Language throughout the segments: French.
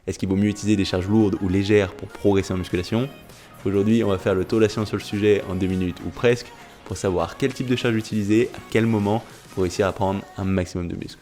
Est-ce qu'il vaut mieux utiliser des charges lourdes ou légères pour progresser en musculation? Aujourd'hui, on va faire le tour de la science sur le sujet en 2 minutes ou presque pour savoir quel type de charge utiliser, à quel moment pour réussir à prendre un maximum de muscles.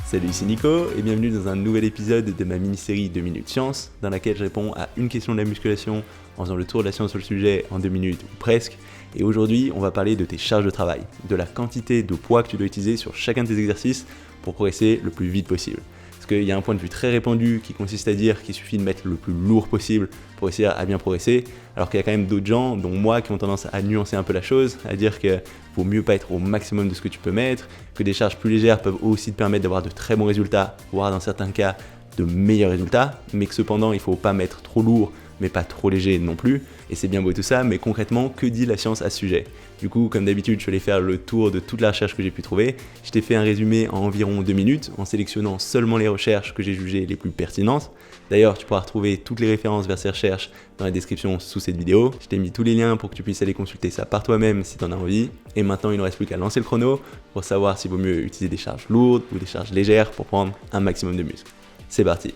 Salut, ici Nico et bienvenue dans un nouvel épisode de ma mini-série 2 minutes science dans laquelle je réponds à une question de la musculation en faisant le tour de la science sur le sujet en 2 minutes ou presque. Et aujourd'hui, on va parler de tes charges de travail, de la quantité de poids que tu dois utiliser sur chacun de tes exercices pour progresser le plus vite possible. Parce qu'il y a un point de vue très répandu qui consiste à dire qu'il suffit de mettre le plus lourd possible pour réussir à bien progresser, alors qu'il y a quand même d'autres gens, dont moi, qui ont tendance à nuancer un peu la chose, à dire qu'il vaut mieux pas être au maximum de ce que tu peux mettre, que des charges plus légères peuvent aussi te permettre d'avoir de très bons résultats, voire dans certains cas de meilleurs résultats, mais que cependant il faut pas mettre trop lourd, mais pas trop léger non plus, et c'est bien beau tout ça, mais concrètement, que dit la science à ce sujet? Du coup, comme d'habitude, je vais aller faire le tour de toute la recherche que j'ai pu trouver. Je t'ai fait un résumé en environ 2 minutes, en sélectionnant seulement les recherches que j'ai jugées les plus pertinentes. D'ailleurs, tu pourras retrouver toutes les références vers ces recherches dans la description sous cette vidéo. Je t'ai mis tous les liens pour que tu puisses aller consulter ça par toi-même si tu en as envie. Et maintenant, il ne reste plus qu'à lancer le chrono pour savoir s'il vaut mieux utiliser des charges lourdes ou des charges légères pour prendre un maximum de muscles. C'est parti!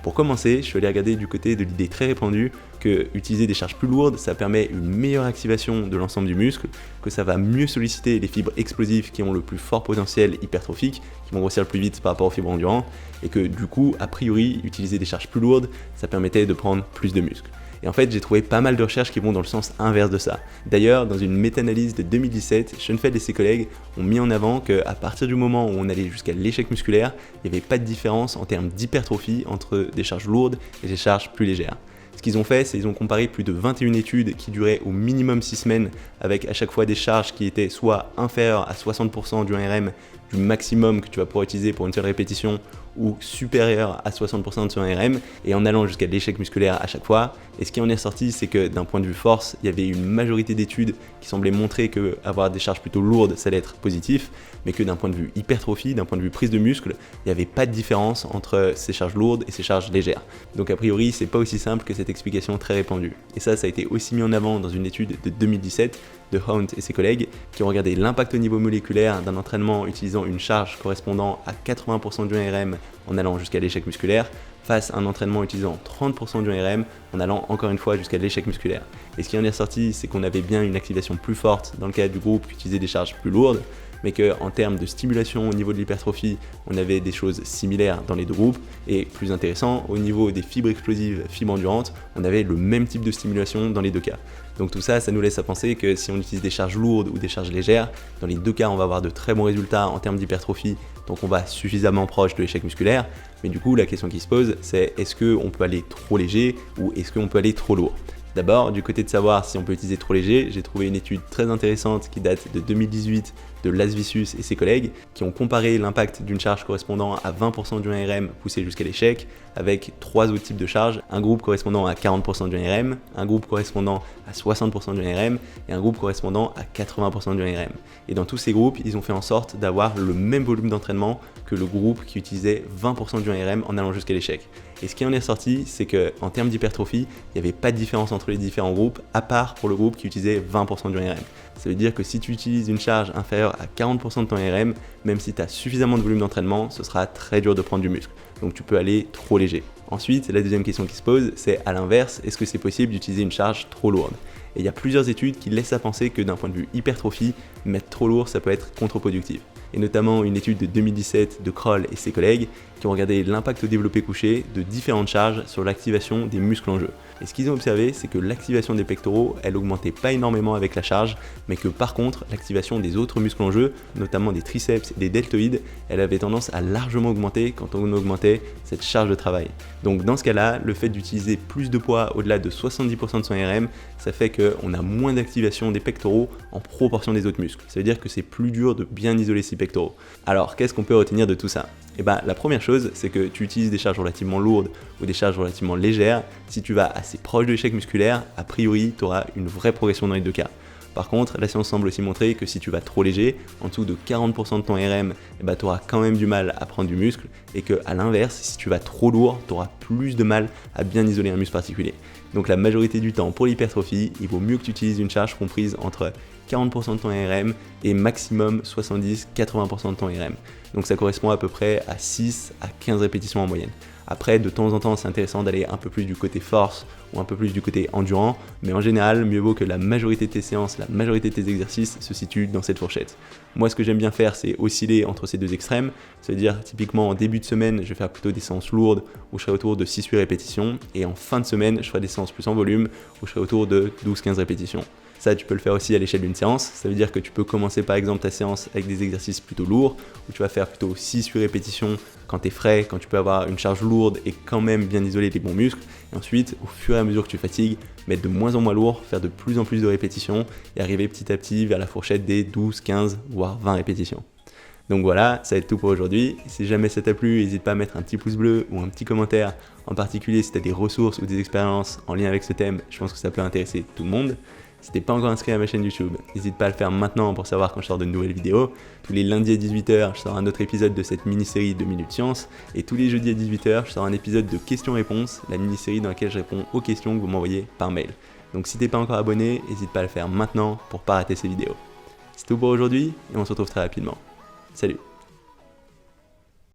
Pour commencer, je suis allé regarder du côté de l'idée très répandue que utiliser des charges plus lourdes, ça permet une meilleure activation de l'ensemble du muscle, que ça va mieux solliciter les fibres explosives qui ont le plus fort potentiel hypertrophique, qui vont grossir le plus vite par rapport aux fibres endurantes, et que du coup, a priori, utiliser des charges plus lourdes, ça permettait de prendre plus de muscles. Et en fait, j'ai trouvé pas mal de recherches qui vont dans le sens inverse de ça. D'ailleurs, dans une méta-analyse de 2017, Schoenfeld et ses collègues ont mis en avant qu'à partir du moment où on allait jusqu'à l'échec musculaire, il n'y avait pas de différence en termes d'hypertrophie entre des charges lourdes et des charges plus légères. Ce qu'ils ont fait, c'est qu'ils ont comparé plus de 21 études qui duraient au minimum 6 semaines avec à chaque fois des charges qui étaient soit inférieures à 60% du 1RM du maximum que tu vas pouvoir utiliser pour une seule répétition ou supérieure à 60% de son 1RM et en allant jusqu'à l'échec musculaire à chaque fois. Et ce qui en est sorti, c'est que d'un point de vue force, il y avait une majorité d'études qui semblaient montrer que avoir des charges plutôt lourdes, ça allait être positif, mais que d'un point de vue hypertrophie, d'un point de vue prise de muscle, il n'y avait pas de différence entre ces charges lourdes et ces charges légères. Donc a priori, c'est pas aussi simple que cette explication très répandue. Et ça a été aussi mis en avant dans une étude de 2017 de Hunt et ses collègues qui ont regardé l'impact au niveau moléculaire d'un entraînement utilisant une charge correspondant à 80% du 1RM en allant jusqu'à l'échec musculaire face à un entraînement utilisant 30% du 1RM en allant encore une fois jusqu'à l'échec musculaire. Et ce qui en est ressorti, c'est qu'on avait bien une activation plus forte dans le cas du groupe qui utilisait des charges plus lourdes, mais qu'en termes de stimulation au niveau de l'hypertrophie, on avait des choses similaires dans les deux groupes, et plus intéressant, au niveau des fibres explosives, fibres endurantes, on avait le même type de stimulation dans les deux cas. Donc tout ça, ça nous laisse à penser que si on utilise des charges lourdes ou des charges légères, dans les deux cas, on va avoir de très bons résultats en termes d'hypertrophie, donc on va suffisamment proche de l'échec musculaire, mais du coup, la question qui se pose, c'est est-ce qu'on peut aller trop léger ou est-ce qu'on peut aller trop lourd? D'abord, du côté de savoir si on peut utiliser trop léger, j'ai trouvé une étude très intéressante qui date de 2018 de Lasvicius et ses collègues qui ont comparé l'impact d'une charge correspondant à 20% du 1RM poussé jusqu'à l'échec avec 3 autres types de charges, un groupe correspondant à 40% du 1RM, un groupe correspondant à 60% du 1RM et un groupe correspondant à 80% du 1RM. Et dans tous ces groupes, ils ont fait en sorte d'avoir le même volume d'entraînement que le groupe qui utilisait 20% du 1RM en allant jusqu'à l'échec. Et ce qui en est sorti, c'est qu'en termes d'hypertrophie, il n'y avait pas de différence entre les différents groupes, à part pour le groupe qui utilisait 20% du 1RM. Ça veut dire que si tu utilises une charge inférieure à 40% de ton 1RM, même si tu as suffisamment de volume d'entraînement, ce sera très dur de prendre du muscle. Donc tu peux aller trop léger. Ensuite, la deuxième question qui se pose, c'est à l'inverse, est-ce que c'est possible d'utiliser une charge trop lourde? Et il y a plusieurs études qui laissent à penser que d'un point de vue hypertrophie, mettre trop lourd, ça peut être contre-productif. Et notamment une étude de 2017 de Kroll et ses collègues qui ont regardé l'impact au développé couché de différentes charges sur l'activation des muscles en jeu. Et ce qu'ils ont observé, c'est que l'activation des pectoraux, elle augmentait pas énormément avec la charge, mais que par contre, l'activation des autres muscles en jeu, notamment des triceps et des deltoïdes, elle avait tendance à largement augmenter quand on augmentait cette charge de travail. Donc dans ce cas-là, le fait d'utiliser plus de poids au-delà de 70% de son RM, ça fait qu'on a moins d'activation des pectoraux en proportion des autres muscles. Ça veut dire que c'est plus dur de bien isoler ces pectoraux. Alors, qu'est-ce qu'on peut retenir de tout ça? Et la première chose, c'est que tu utilises des charges relativement lourdes ou des charges relativement légères. Si tu vas assez proche de l'échec musculaire, a priori, tu auras une vraie progression dans les deux cas. Par contre, la science semble aussi montrer que si tu vas trop léger, en dessous de 40% de ton RM, tu auras quand même du mal à prendre du muscle, et qu'à l'inverse, si tu vas trop lourd, tu auras plus de mal à bien isoler un muscle particulier. Donc la majorité du temps, pour l'hypertrophie, il vaut mieux que tu utilises une charge comprise entre 40% de ton RM et maximum 70-80% de ton RM. Donc ça correspond à peu près à 6 à 15 répétitions en moyenne. Après, de temps en temps, c'est intéressant d'aller un peu plus du côté force ou un peu plus du côté endurant, mais en général, mieux vaut que la majorité de tes séances, la majorité de tes exercices se situent dans cette fourchette. Moi, ce que j'aime bien faire, c'est osciller entre ces deux extrêmes, c'est-à-dire typiquement en début de semaine, je vais faire plutôt des séances lourdes où je serai autour de 6-8 répétitions, et en fin de semaine, je ferai des séances plus en volume où je serai autour de 12-15 répétitions. Ça, tu peux le faire aussi à l'échelle d'une séance. Ça veut dire que tu peux commencer par exemple ta séance avec des exercices plutôt lourds, où tu vas faire plutôt 6-8 répétitions quand tu es frais, quand tu peux avoir une charge lourde et quand même bien isoler les bons muscles. Et ensuite, au fur et à mesure que tu fatigues, mettre de moins en moins lourd, faire de plus en plus de répétitions et arriver petit à petit vers la fourchette des 12, 15, voire 20 répétitions. Donc voilà, ça va être tout pour aujourd'hui. Si jamais ça t'a plu, n'hésite pas à mettre un petit pouce bleu ou un petit commentaire, en particulier si tu as des ressources ou des expériences en lien avec ce thème, je pense que ça peut intéresser tout le monde. Si t'es pas encore inscrit à ma chaîne YouTube, n'hésite pas à le faire maintenant pour savoir quand je sors de nouvelles vidéos. Tous les lundis à 18h, je sors un autre épisode de cette mini-série de Minutes Science. Et tous les jeudis à 18h, je sors un épisode de questions-réponses, la mini-série dans laquelle je réponds aux questions que vous m'envoyez par mail. Donc si t'es pas encore abonné, n'hésite pas à le faire maintenant pour pas rater ces vidéos. C'est tout pour aujourd'hui et on se retrouve très rapidement. Salut!